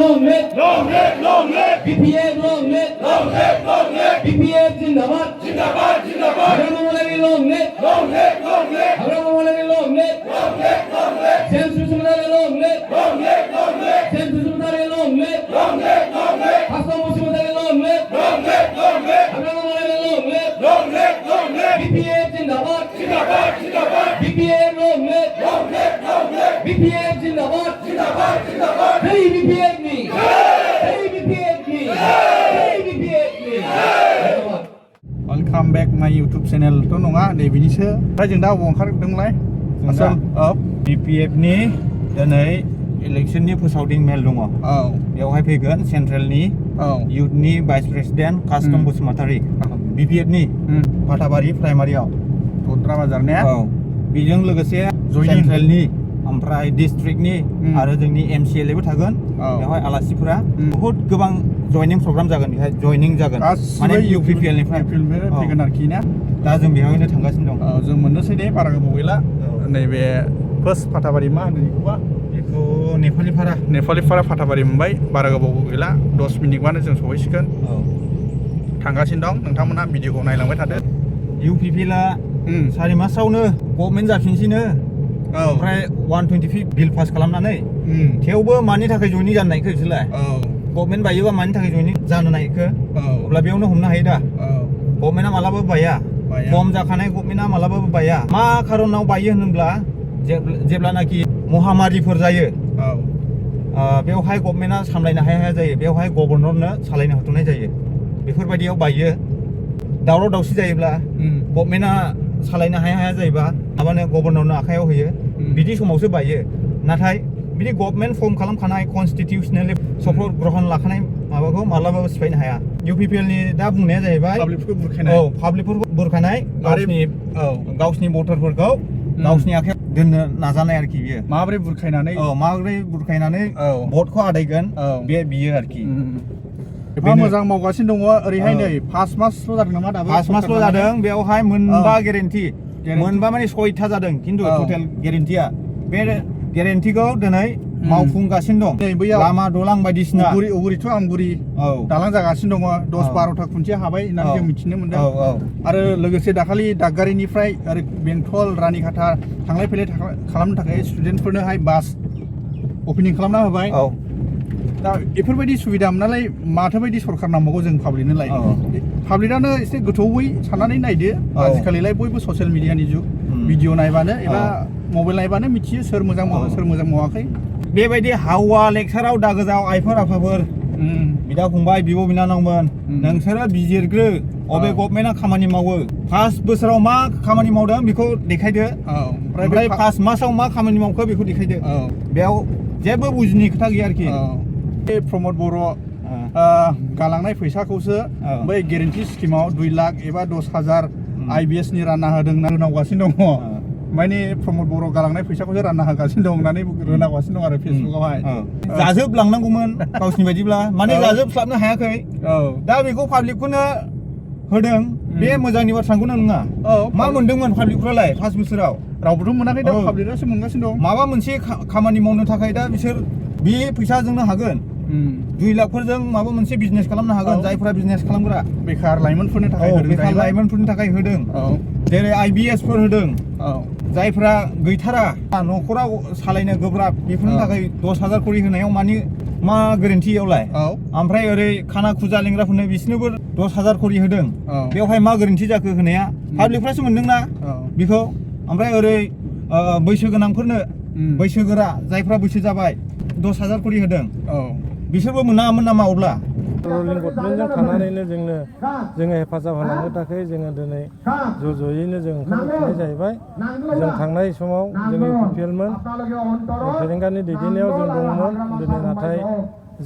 long live, BPF long live, BPF जिंदाबाद, हमारा मौलवी long live, हमारा मौलवी long live, जेम्स मुसलमान long live, जेम्स मुसलमान long live, हसन मुसलमान long live, हमारा मौलवी long live, BPF जिंदाबाद, BPF long live, BPF जिंदाबाद, hey BPF ni, hey BPF ni, hey BPF ni. Welcome back my YouTube channel ตัวน้องในวินิเชอร์ถ้าจึงดาววงคัดดึงไรอาBPF นี้दिनै इलेक्शननि फोसावदिं मेल दङ बेवहाय फैगोन सेन्ट्रेलनि इउथनि vice president Kastom Basumatary BPF नि फाथाबारि प्राइमारियाव दद्रा बाजार ने बेजों लोगोसे सेन्ट्रेलनि ओमफ्राय डिस्ट्रिक्टनि आरो जोंनि MCLA बो थागोन बेवहाय आलासिफोरा बहुत गोबां जयनिं प्रग्राम जागोन बेहाय जयनिं जागोन माने UPPL निफ्राय फैगोन आरोखि ना दा जों बेवहायनो थांगासिनो दं जों मोननोसै दे बारा गोबाव गैला नैबे फार्स्ट फाथाबारि मा होनो बेखौ नेपालिफारा फाथाबारि मोनबाय बारा गोबाव गैला 10 मिनिटबानो जों सहैसिगोन थांगासिनो दं नोंथांमोना भिडिअखौ नायलांबाय थादो UPPL सारि मासावनो गभर्नमेन्ट जाफिनसिनो ओमफ्राय 125 बिल पास खालामनानै थेवबो मानि थाखाय जयनिं जानो नायखो बिसोरलाय गभर्नमेन्ट बायोबा मानि थाखाय जयनिं जानो नायखो अब्ला बेयावनो हमनो हायो दा गभर्नमेन्टआ मालाबाबो बाया खम जाखानाय गभर्नमेन्टआ मालाबाबो बाया मा खारनाव बायो होनोब्ला जेब्लानाखि महामारिफोर जायो बेवहाय गभर्नमेन्टआ सामलायनो हाया जायो बेवहाय गभर्नरनो सालायनो होथ'नाय जायो बेफोरबायदियाव बायो दावराव दावसि जायोब्ला गभर्नमेन्टआ सालायनो हाया जायोबा माबानो गभर्नरनो आखायाव होयो बिदि समावसो बायो नाथाय बिदि गभर्नमेन्ट फर्म खालामखानाय कनस्टिटिउशनेलि सफर ग्रहण लाखानाय माबाखौ मालाबाबो सिफायनो हाया UPPL नि दा बुंनाया जाहैबाय पाब्लिकफोरखौ बुरखायनाय गावसिनि भटारफोरखौ गावसिनि आखायाव दोननो नाजानाय आरोखि बियो माबोरै बुरखायनानै भटखौ आदायगोन बियो आरोखि मोजां मावगासिनो दङ ओरैहाय नै 5 मासल' जादों नामा दाबो 5 मासल' जादों बेवहाय मोनबा गेरेन्टि मोनबा माने 6था जादों खिन्थु टटेल गेरेन्टिया बे गेरेन्टिखौ दिनै मावफुंगासिनो दं लामा दलां बायदिसिना उगुरिथ' आमगुरि दालां जागासिनो दङ 10-12था खुन्थिया हाबाय होननानै जों मिथिनो मोन्दों आरो लोगोसे दाखालि दागगारिनिफ्राय ओरै बेंटल रानिखाथा थांलाय फैलाय खालामनो थाखाय स्टुडेन्टफोरनोहाय बास अपेनिं खालामना होबाय दा बेफोरबायदि सुबिदा मोननालाय माथो बायदि सरकार नांबावगौ जों पाब्लिकनोलाय पाब्लिकआनो एसे गोथौयै साननानै नायदो आजिखालिलाय बयबो ससियेल मिडियानि जुग भिडिअ नायबानो एबा मबाइल नायबानो मिथियो सोर मोजां मावो सोर मोजां मावाखै बेबायदि हावा लेक्साराव दागोजाव आइफोर आफाफोर बिदा फंबाय बिब' बिनानावमोन नोंसोरो बिजिरग्रो अबे गभर्नमेन्टआ खामानि मावो 5 बोसोराव मा खामानि मावदों बेखौ देखायदो ओमफ्राय 5 मासाव मा खामानि मावखो बेखौ देखायदो बेयाव जेबो बुजिनि खोथा गैया आरोखि प्रमद बर' गालांनाय फैसाखौसो बै गेरेन्टि स्किमाव 2 लाख एबा 10,000 IBS नि रानना होदों होनांगासिनो दङ माने प्रमद बर' गालांनाय फैसाखौसो रानना होगासिनो दं होननानै रोनागासिनो दं आरो फेसबुकआवहाय जाजोबलांनांगौमोन गावसिनि बायदिब्ला माने जाजोबस्लाबनो हायाखै दा बेखौ पाब्लिकखौनो होदों बे मोजांनि बाथ्राखौनो नङा मा मोनदोंमोन पाब्लिकफ्रालाय 5 बोसोराव रावबोथ' मोनाखै दा पाब्लिकआसो मोनगासिनो दं माबा मोनसे खामानि मावनो थाखाय दा बिसोर बे फैसाजोंनो हागोन 2 लाखफोरजों माबा मोनसे बिजनेस खालामनो हागोन जायफोरा बिजनेस खालामग्रा बेखार लाइमोनफोरनि थाखाय होदों जेरै IBS फोर होदों जायफोरा गैथारा न'खराव सालायनो गोब्राब बेफोरनि थाखाय 10,000 करि होनायाव मा गोरोन्थियावलाय ओमफ्राय ओरै खाना खुजा लेंग्राफोरनो बिसोरनोबो 10,000 करि होदों बेवहाय मा गोरोन्थि जाखो होनाया पाब्लिकफ्रासो मोनदोंना बेखौ ओमफ्राय ओरै बैसो गोनांफोरनो बैसोगोरा जायफ्रा बैसो जाबाय 10,000 करि होदों बिसोरबो मोनामोन नामा अब्ला रुलिं गभर्नमेन्टजों थानानैनो जोङो हेफाजाब होलांनो थाखाय जोङो दिनै ज'यैनो जों ओंखारफिननाय जाहैबाय जों थांनाय समाव जोंनि UPPLमोन फेरेंगानि दैदेननायाव जों दंमोन दिनै नाथाय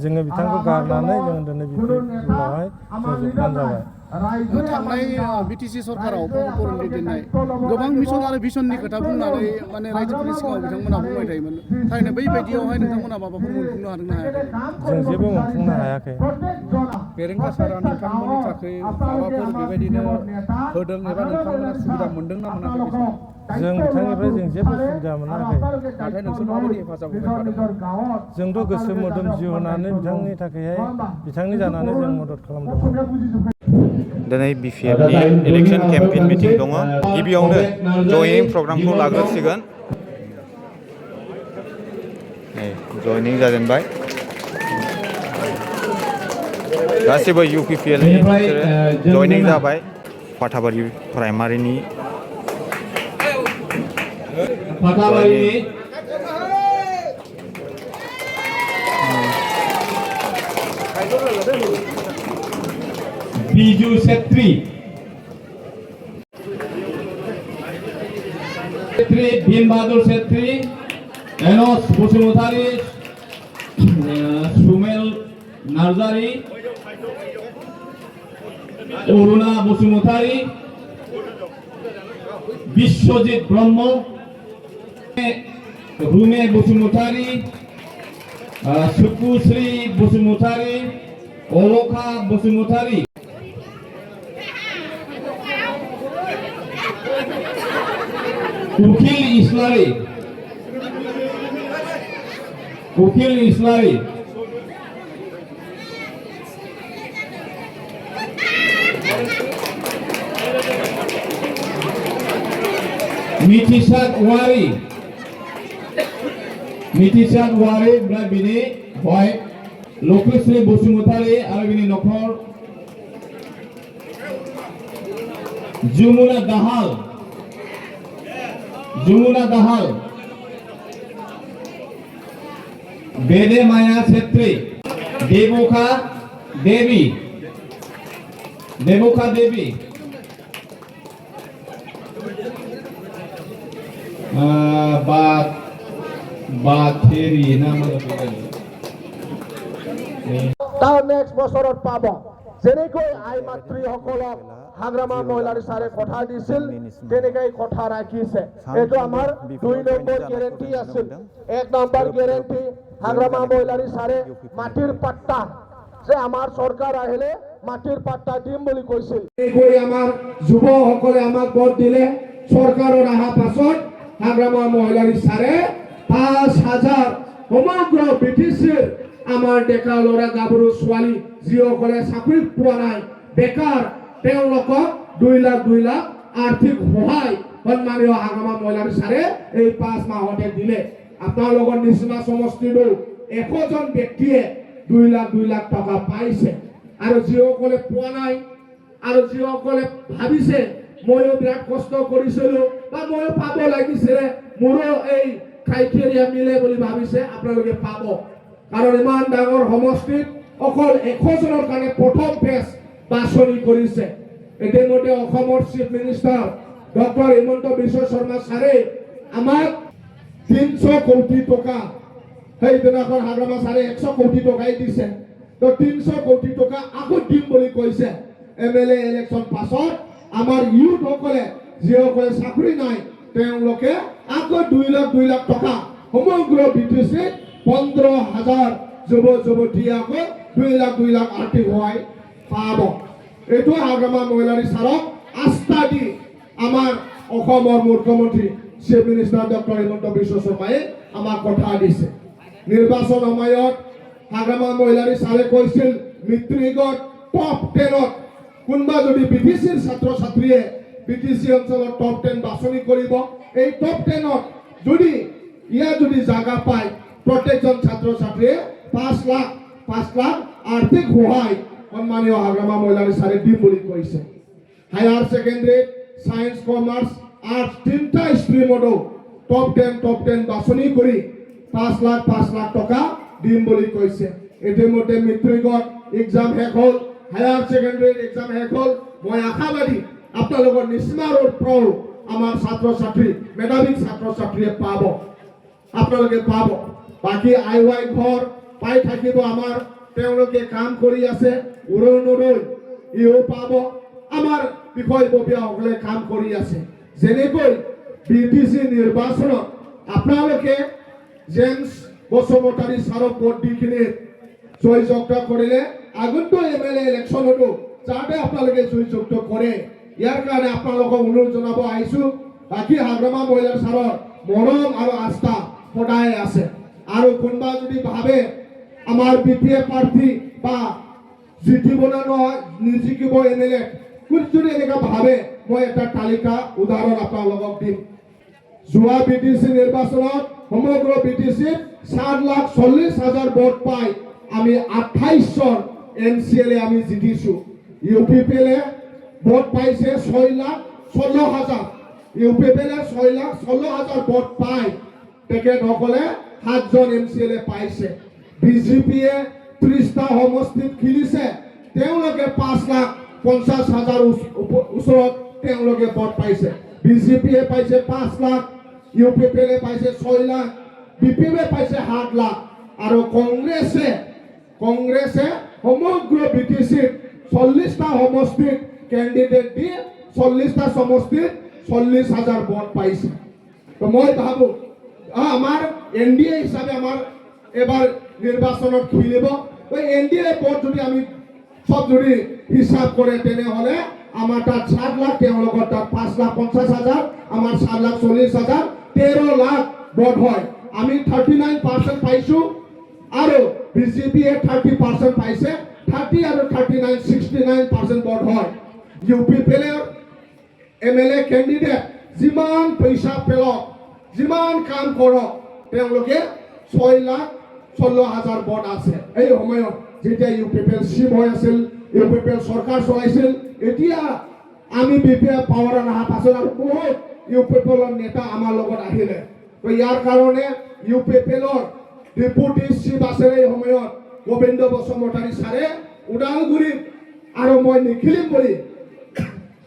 जोङो बिथांखौ गारनानै जों दिनै BPLआवहाय जों ज'जानाय जाबाय थांनाय बिटिसि सरकाराव परम दैदेननाय गोबां मिशन आरो भिजननि खोथा बुंनानै माने रायजोफोरनि सिगाङाव बिथांमोना बुंबाय थायोमोन थारैनो बैबायदियावहाय नोंथांमोना माबाफोर मोनफुंनो हादोंना हायाखै जों जेबो मोनफुंनो हायाखै बेरेंगा सारा नोंथांमोननि थाखाय माबाफोर बेबायदिनो होदों एबा नोंथांमोना सुबिदा मोनदों ना मोनाखै जों बिथांनिफ्राय जों जेबो सुबिदा मोनाखै नाथाय नोंसोर माबायदि हेफाजाब होबाय थादों जोंथ' गोसो मोदोम जिउ होनानै बिथांनि थाखायहाय बिथांनि जानानै जों मदद खालामदोंमोन दिनै बिपिएफनि इलेक्सन केम्पेइन मिटिं दङ गिबियावनो जयनिं प्रग्रामखौ लाग्रोसिगोन जयनिं जाजेनबाय गासिबो UPPL नि जयनिं जाबाय फाथाबारि प्राइमारिनि बिजु सेत्री भीम बहादुर सेत्री एनस बसुमतारी सुमेल नार्जारी अरुणा बसुमतारी विश्वजित ब्रह्म रुमे बसुमतारी सुकुश्री बसुमतारी अलखा बसुमतारी उखिल इस्लारी मिथिसार वारी ओमफ्राय बिनि वाइफ लक्ष्मी बसुमतारी आरो बिनि नखर जुमुना दाहाल बेदे माया छेत्री देवोखा देवी बाथेरी नाम তাৰ নেক্সট বছৰত পাব যেনেকৈ আই মাতৃসকলক হাগ্ৰামা মহিলাৰ চাৰে কথা দিছিল তেনেকৈ কথা ৰাখিছে এইটো আমাৰ 2 নম্বৰ গ্যাৰান্টি আছিল 1 নম্বৰ গ্যাৰান্টি হাগ্ৰামা মহিলাৰ চাৰে মাটিৰ পাট্টা যে আমাৰ চৰকাৰ আহিলে মাটিৰ পাট্টা দিম বুলি কৈছিল এইকৈ আমাৰ যুৱসকলে আমাক ভোট দিলে চৰকাৰৰ অহা পাছত হাগ্ৰামা মহিলাৰ চাৰে 5000 সমগ্ৰ বিটিচিৰ আমাৰ ডেকা ল'ৰা গাভৰু ছোৱালী যিসকলে চাকৰি পোৱা নাই বেকাৰ তেওঁলোকক 2 লাখ আৰ্থিক সহায় সন্মানীয় হাগ্ৰামা মহিলাৰ চাৰে এই 5 মাহতে দিলে আপোনালোকৰ নিচিনা সমষ্টিটো 100 জন ব্যক্তিয়ে 2 লাখ টকা পাইছে আৰু যিসকলে পোৱা নাই আৰু যিসকলে ভাবিছে ময়ো বিৰাট কষ্ট কৰিছিলো বা ময়ো পাব লাগিছিলে মোৰো এই ক্ৰাইটেৰিয়া মিলে বুলি ভাবিছে আপোনালোকে পাব কাৰণ ইমান ডাঙৰ সমষ্টিত অকল 100 জনৰ কাৰণে প্ৰথম পেজ বাছনি কৰিছে ইতিমধ্যে অসমৰ chief minister doctor Himanta Biswa Sarma ছাৰে আমাক 300 কোটি টকা সেইদিনাখন হাগ্ৰামা ছাৰে 100 কোটি টকাই দিছে তো 300 কোটি টকা আকৌ দিম বুলি কৈছে এমএলএ ইলেকশ্যন পাছত আমাৰ ইউথসকলে যিসকলে চাকৰি নাই তেওঁলোকে আকৌ 2 লাখ টকা সমগ্ৰ বিটিচি 15,000 যুৱতী আকৌ 2 লাখ আৰ্থিক সহায় পাব এইটো হাগ্ৰামা মহিলাৰ চাৰক আস্থা দি আমাৰ অসমৰ মুখ্যমন্ত্ৰী chief minister doctor Himanta Biswa শৰ্মাই আমাক কথা দিছে নিৰ্বাচন সময়ত হাগ্ৰামা মহিলাৰ চাৰে কৈছিল মিত্ৰিগত টপ 10ত কোনবা যদি বিটিচিৰ ছাত্ৰ ছাত্ৰীয়ে বিটিচি অঞ্চলৰ টপ 10 বাছনি কৰিব এই টপ 10ত যদি যদি জায়গা পায় প্ৰত্যেকজন ছাত্ৰ ছাত্ৰীয়ে 5 লাখ আৰ্থিক সহায় সন্মানীয় হাগ্ৰামা মহিলাৰ চাৰে দিম বুলি কৈছে higher secondary science commerce arts তিনটা ষ্ট্ৰীমতো টপ 10 বাছনি কৰি 5 লাখ টকা দিম বুলি কৈছে ইতিমধ্যে মেট্ৰিকত এক্সাম শেষ হ'ল হায়াৰ সেকেন্ডাৰী এক্সাম শেষ হ'ল মই আশাবাদী আপোনালোকৰ নিস্মাৰৰ পৰাও আমাৰ ছাত্ৰ ছাত্ৰী মেধাৱী ছাত্ৰ ছাত্ৰীয়ে পাব আপোনালোকে পাব বাকি আইৱাই ঘৰ পাই থাকিব আমাৰ তেওঁলোকে কাম কৰি আছে উৰণলৈ ইও পাব আমাৰ বিষয়ববীয়াসকলে কাম কৰি আছে যেনেকৈ বিটিচি নিৰ্বাচনত আপোনালোকে জেমছ বসুমতাৰী ছাৰক ভোট দি কিনে জয়যুক্ত কৰিলে আগন্তুক MLA ইলেকশ্যনতো যাতে আপোনালোকে জয়যুক্ত কৰে ইয়াৰ কাৰণে আপোনালোকক অনুৰোধ জনাব আহিছো বাকী হাগ্ৰামা মহিলাৰ ছাৰৰ মৰম আৰু আস্থা সদায় আছে আৰু কোনোবা যদি ভাবে আমাৰ BPF প্ৰাৰ্থী বা জিতিব না নহয় নিজিকিব MLA কোন যদি এনেকুৱা ভাবে মই এটা তালিকা উদাহৰণ আপোনালোকক দিম যোৱা BTC নিৰ্বাচনত সমগ্ৰ BTC 7,40,000 ভোট পাই আমি 28 জন MCLA আমি জিতিছো UPPL ভোট পাইছে 6,16,000 UPPL 6,16,000 ভোট পাই তেখেতসকলে 7 জন MCLA পাইছে BJPয়ে 30টা সমষ্টিত খেলিছে তেওঁলোকে 5,50,000 ওচৰত তেওঁলোকে ভোট পাইছে BJPয়ে পাইছে 5 লাখ UPPলে পাইছে 6 লাখ BPFে পাইছে 7 লাখ আৰু কংগ্ৰেছে সমগ্ৰ BTCত 40টা সমষ্টিত ক্যান্ডিডেট দি 40টা সমষ্টিত 40,000 ভোট পাইছে তো মই ভাবো আমাৰ NDA হিচাপে আমাৰ এবাৰ নিৰ্বাচনত খেলিব তো NDA ভোট যদি আমি সব যদি হিসাব কৰে তেনেহলে আমাৰ তাত 7 লাখ তেওঁলোকৰ তাত 5,50,000 আমার 7,40,000 13 লাখ ভোট হয় আমি 39% পাইছো আৰু BJPয়ে 30% পাইছে 30 আৰু 39 69% ভোট হয় UPPL MLA ক্যান্ডিডেট যিমান পইচা পেলক যিমান কাম কৰক তেওঁলোকে 6,16,000 ভোট আছে এই সময়ত যেতিয়া UPPL চিম হৈ আছিল UPPL চৰকাৰ চলাইছিল এতিয়া আমি BPF পাৱাৰ অহা পাছত আৰু বহুত UPPL নেতা আমাৰ লগত আহিলে তো ইয়াৰ কাৰণে UPPL ডেপুটি চিফ আছে এই সময়ত গোবিন্দ বসুমতাৰী ছাৰে ওদালগুৰিত আৰু মই নিখিলিম বুলি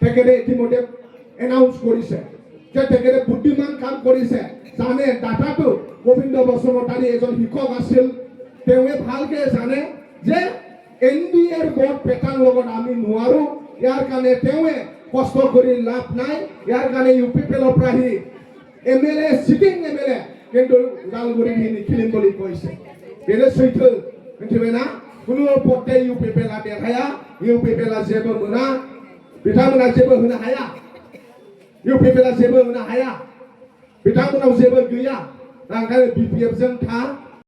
তেখেতে ইতিমধ্যে এনাউন্স কৰিছে যে তেখেতে বুদ্ধিমান কাম কৰিছে জানে ডাটাটো গোবিন্দ বসুমতাৰী এজন শিক্ষক আছিল তেওঁৱে ভালকে জানে যে NDAৰ ভোট পেটাৰ লগত আমি নোৱাৰো ইয়াৰ কাৰণে তেওঁৱে কষ্ট কৰি লাভ নাই ইয়াৰ কাৰণে UPPLৰ পৰা হি MLA সিটিং MLA কিন্তু ওদালগুৰি হি নিখিলিম বুলি কৈছে বেলে সৈতে মিथिবে না কোনো পথে UPPL দেখায়া UPPL जेबो मोना बिथांमोना जेबो होनो हाया UPPL जेबो होनो हाया बिथांमोनाव जेबो गैया ओंखायनो BPF जों था